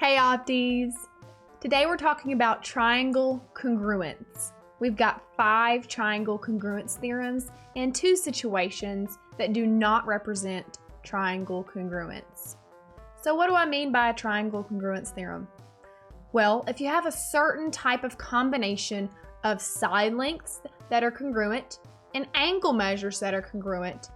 Hey Opties! Today we're talking about triangle congruence. We've got 5 triangle congruence theorems and 2 situations that do not represent triangle congruence. So what do I mean by a triangle congruence theorem? Well, if you have a certain type of combination of side lengths that are congruent and angle measures that are congruent,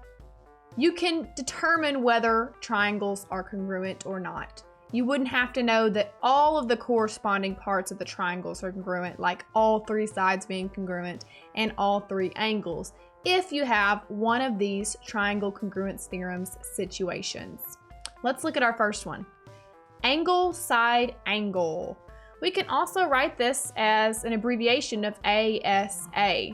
you can determine whether triangles are congruent or not. You wouldn't have to know that all of the corresponding parts of the triangles are congruent, like all 3 sides being congruent and all 3 angles, if you have one of these triangle congruence theorems situations. Let's look at our first one. Angle, side, angle. We can also write this as an abbreviation of ASA.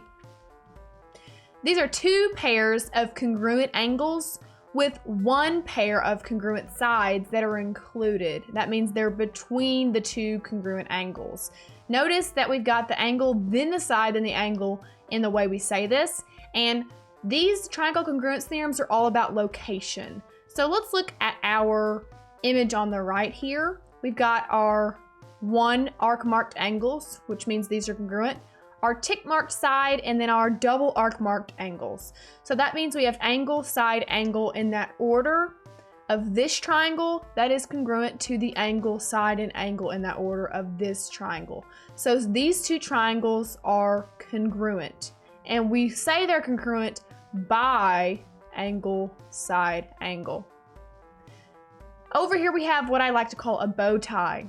These are 2 pairs of congruent angles with 1 pair of congruent sides that are included. That means they're between the 2 congruent angles. Notice that we've got the angle, then the side, then the angle in the way we say this. And these triangle congruence theorems are all about location. So let's look at our image on the right here. We've got our 1 arc marked angles, which means these are congruent, our tick marked side, and then our double arc marked angles. So that means we have angle, side, angle in that order of this triangle that is congruent to the angle, side, and angle in that order of this triangle. So these 2 triangles are congruent, and we say they're congruent by angle, side, angle. Over here we have what I like to call a bow tie.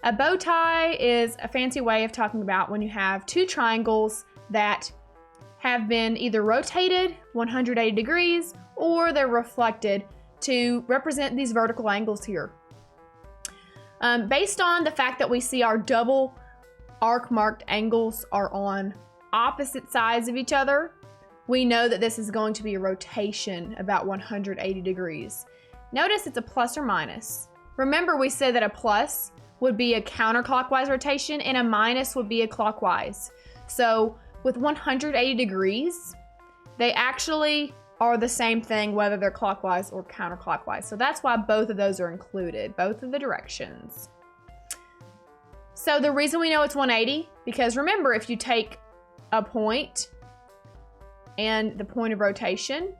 A bow tie is a fancy way of talking about when you have 2 triangles that have been either rotated 180 degrees or they're reflected to represent these vertical angles here. Based on the fact that we see our double arc marked angles are on opposite sides of each other, we know that this is going to be a rotation about 180 degrees. Notice it's a plus or minus. Remember, we said that a plus would be a counterclockwise rotation and a minus would be a clockwise. So with 180 degrees, they actually are the same thing whether they're clockwise or counterclockwise. So that's why both of those are included, both of the directions. So the reason we know it's 180, because remember, if you take a point and the point of rotation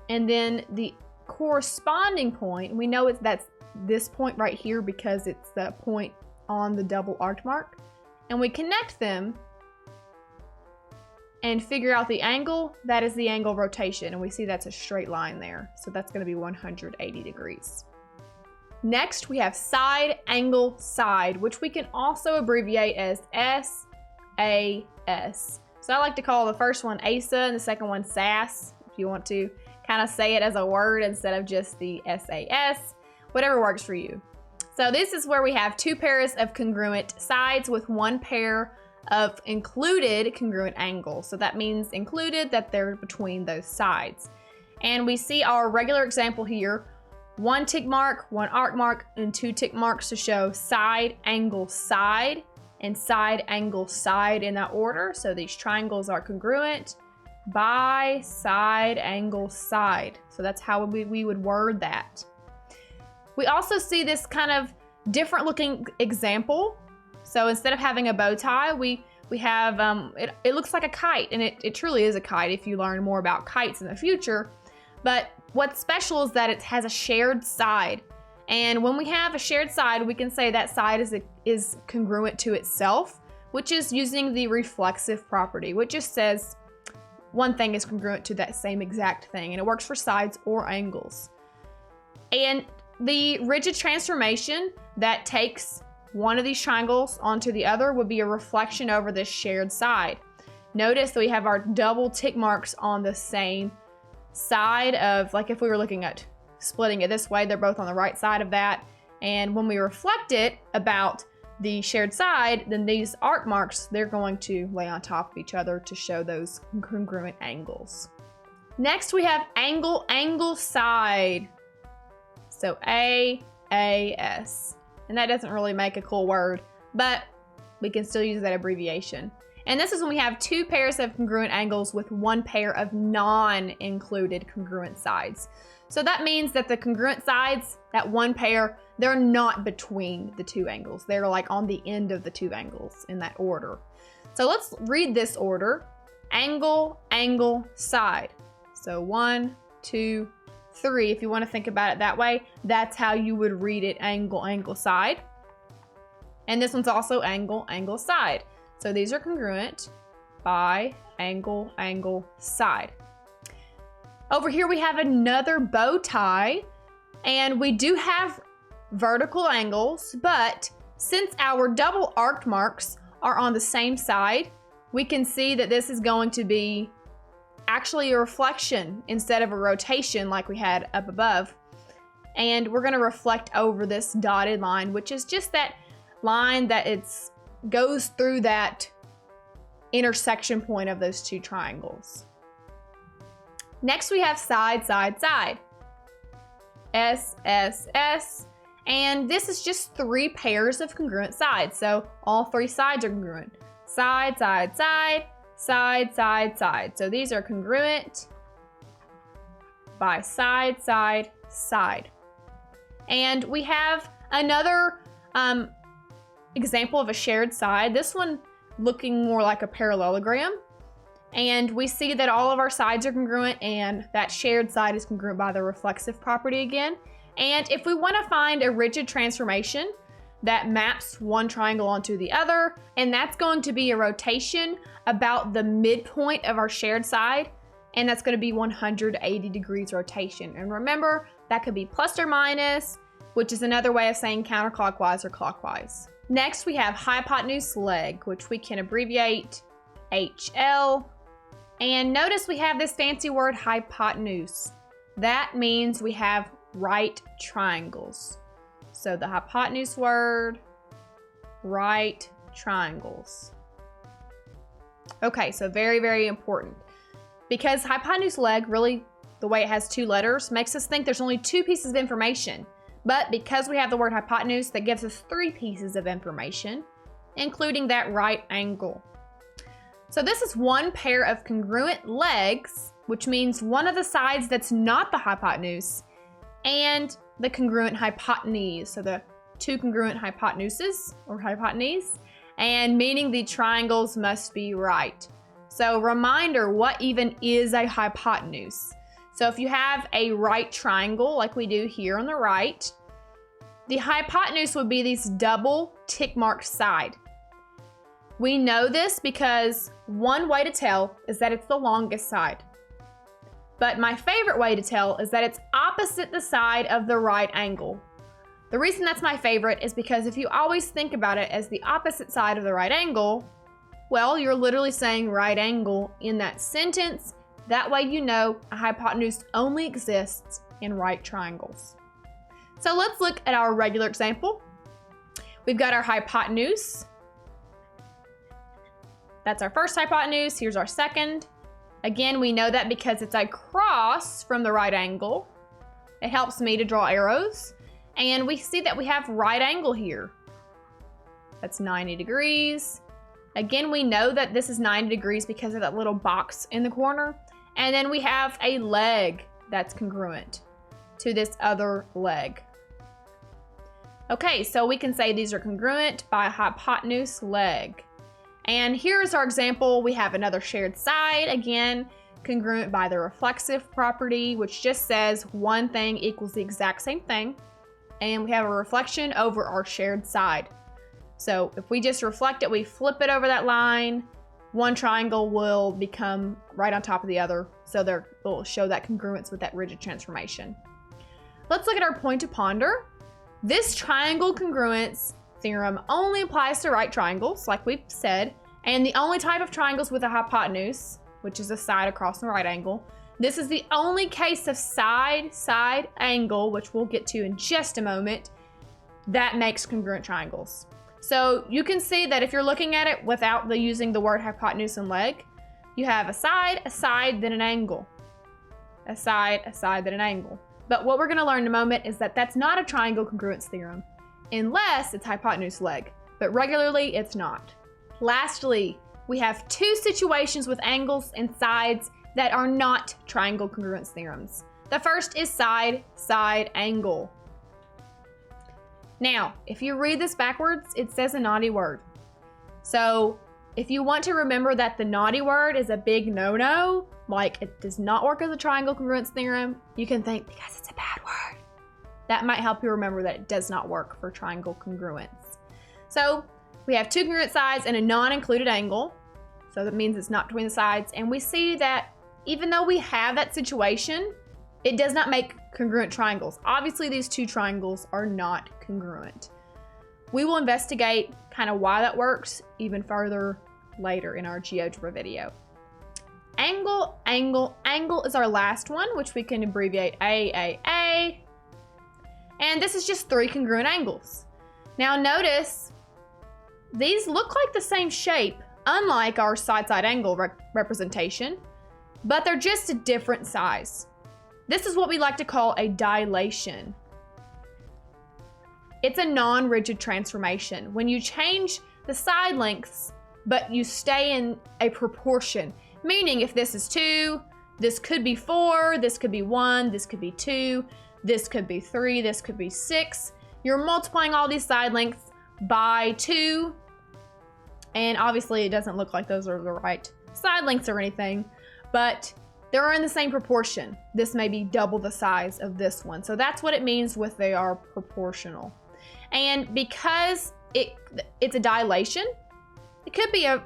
and then the corresponding point, we know that's this point right here because it's the point on the double arc mark, and we connect them and figure out the angle, that is the angle of rotation, and we see that's a straight line there, so that's going to be 180 degrees. Next we have side, angle, side, which we can also abbreviate as SAS. So I like to call the first one ASA and the second one SAS, if you want to kind of say it as a word instead of just the SAS. Whatever works for you. So this is where we have 2 pairs of congruent sides with 1 pair of included congruent angles. So that means included, that they're between those sides. And we see our regular example here, 1 tick mark, 1 arc mark, and 2 tick marks to show side, angle, side, and side, angle, side in that order. So these triangles are congruent by side, angle, side. So that's how we would word that. We also see this kind of different looking example. So instead of having a bow tie, we have, it looks like a kite, and it truly is a kite if you learn more about kites in the future. But what's special is that it has a shared side. And when we have a shared side, we can say that side is congruent to itself, which is using the reflexive property, which just says one thing is congruent to that same exact thing, and it works for sides or angles. And the rigid transformation that takes one of these triangles onto the other would be a reflection over this shared side. Notice that we have our double tick marks on the same side of, like if we were looking at splitting it this way, they're both on the right side of that. And when we reflect it about the shared side, then these arc marks, they're going to lay on top of each other to show those congruent angles. Next we have angle, angle, side. So AAS, and that doesn't really make a cool word, but we can still use that abbreviation. And this is when we have 2 pairs of congruent angles with 1 pair of non-included congruent sides. So that means that the congruent sides, that 1 pair, they're not between the two angles. They're like on the end of the two angles in that order. So let's read this order. Angle, angle, side. So 1, 2, 3. If you want to think about it that way, that's how you would read it, angle, angle, side. And this one's also angle, angle, side. So these are congruent by angle, angle, side. Over here we have another bow tie, and we do have vertical angles, but since our double arc marks are on the same side, we can see that this is going to be actually a reflection instead of a rotation like we had up above. And we're going to reflect over this dotted line, which is just that line that goes through that intersection point of those two triangles. Next we have side, side, side. S, S, S. And this is just 3 pairs of congruent sides. So all 3 sides are congruent. Side, side, side, side, side, side. So these are congruent by side, side, side. And we have another example of a shared side. This one looking more like a parallelogram. And we see that all of our sides are congruent, and that shared side is congruent by the reflexive property again. And if we want to find a rigid transformation that maps one triangle onto the other, and that's going to be a rotation about the midpoint of our shared side, and that's going to be 180 degrees rotation. And remember, that could be plus or minus, which is another way of saying counterclockwise or clockwise. Next, we have hypotenuse leg, which we can abbreviate HL. And notice we have this fancy word hypotenuse. That means we have right triangles. So the hypotenuse word, right triangles. Okay, so very, very important. Because hypotenuse leg, really the way it has 2 letters, makes us think there's only 2 pieces of information. But because we have the word hypotenuse, that gives us 3 pieces of information, including that right angle. So this is one pair of congruent legs, which means one of the sides that's not the hypotenuse, and the congruent hypotenuse. So the 2 congruent hypotenuses, or hypotenuse, and meaning the triangles must be right. So reminder, what even is a hypotenuse? So if you have a right triangle, like we do here on the right, the hypotenuse would be this double tick marked side. We know this because one way to tell is that it's the longest side. But my favorite way to tell is that it's opposite the side of the right angle. The reason that's my favorite is because if you always think about it as the opposite side of the right angle, well, you're literally saying right angle in that sentence. That way you know a hypotenuse only exists in right triangles. So let's look at our regular example. We've got our hypotenuse. That's our first hypotenuse. Here's our second. Again, we know that because it's across from the right angle. It helps me to draw arrows. And we see that we have right angle here. That's 90 degrees. Again, we know that this is 90 degrees because of that little box in the corner. And then we have a leg that's congruent to this other leg. Okay, so we can say these are congruent by hypotenuse leg. And here's our example. We have another shared side, again, congruent by the reflexive property, which just says one thing equals the exact same thing. And we have a reflection over our shared side. So if we just reflect it, we flip it over that line, one triangle will become right on top of the other. So they'll show that congruence with that rigid transformation. Let's look at our point to ponder. This triangle congruence theorem only applies to right triangles, like we've said, and the only type of triangles with a hypotenuse, which is a side across the right angle. This is the only case of side-side angle, which we'll get to in just a moment, that makes congruent triangles. So you can see that if you're looking at it without using the word hypotenuse and leg, you have a side, then an angle. A side, then an angle. But what we're going to learn in a moment is that that's not a triangle congruence theorem, unless it's hypotenuse leg, but regularly it's not. Lastly, we have 2 situations with angles and sides that are not triangle congruence theorems. The first is side-side angle. Now, if you read this backwards, it says a naughty word. So if you want to remember that the naughty word is a big no-no, like it does not work as a triangle congruence theorem, you can think because it's a bad word. That might help you remember that it does not work for triangle congruence. So we have two congruent sides and a non-included angle. So that means it's not between the sides. And we see that even though we have that situation, it does not make congruent triangles. Obviously, these two triangles are not congruent. We will investigate kind of why that works even further later in our GeoGebra video. Angle, angle, angle is our last one, which we can abbreviate AAA. And this is just three congruent angles. Now notice, these look like the same shape, unlike our side-side angle representation, but they're just a different size. This is what we like to call a dilation. It's a non-rigid transformation. When you change the side lengths, but you stay in a proportion, meaning if this is 2, this could be 4, this could be 1, this could be 2, this could be 3, this could be 6. You're multiplying all these side lengths by 2, and obviously it doesn't look like those are the right side lengths or anything, but they're in the same proportion. This may be double the size of this one. So that's what it means with they are proportional. And because it's a dilation, it could be a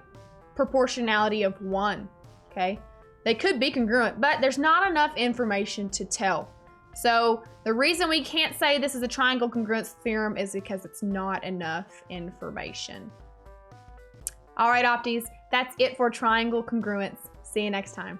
proportionality of 1, okay? They could be congruent, but there's not enough information to tell. So the reason we can't say this is a triangle congruence theorem is because it's not enough information. All right, Opties, that's it for triangle congruence. See you next time.